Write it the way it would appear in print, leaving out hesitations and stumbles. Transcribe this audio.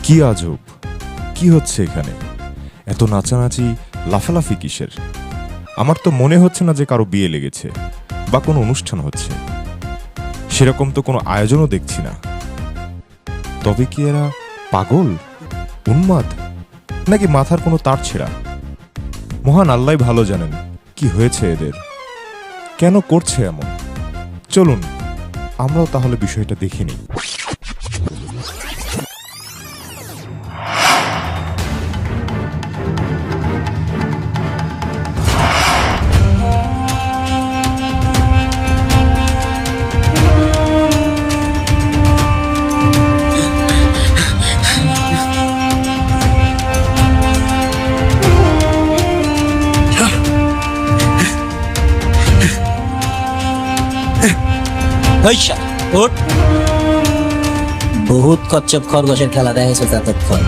কি আজব! কি হচ্ছে এখানে? এত নাচানাচি, লাফালাফি কিসের? আমার তো মনে হচ্ছে না যে কারো বিয়ে লেগেছে বা কোনো অনুষ্ঠান হচ্ছে। সেরকম তো কোনো আয়োজনও দেখছি না। তবে কি এরা পাগল, উন্মাদ, নাকি মাথার কোনো তার ছেঁড়া? মহান আল্লাহ ভালো জানেন কি হয়েছে এদের, কেন করছে এমন। চলুন আমরাও তাহলে বিষয়টা দেখে নিই। ওঠ। বহুত কচ্ছপ খরগোশের খেলা দেখেছো ততক্ষণ।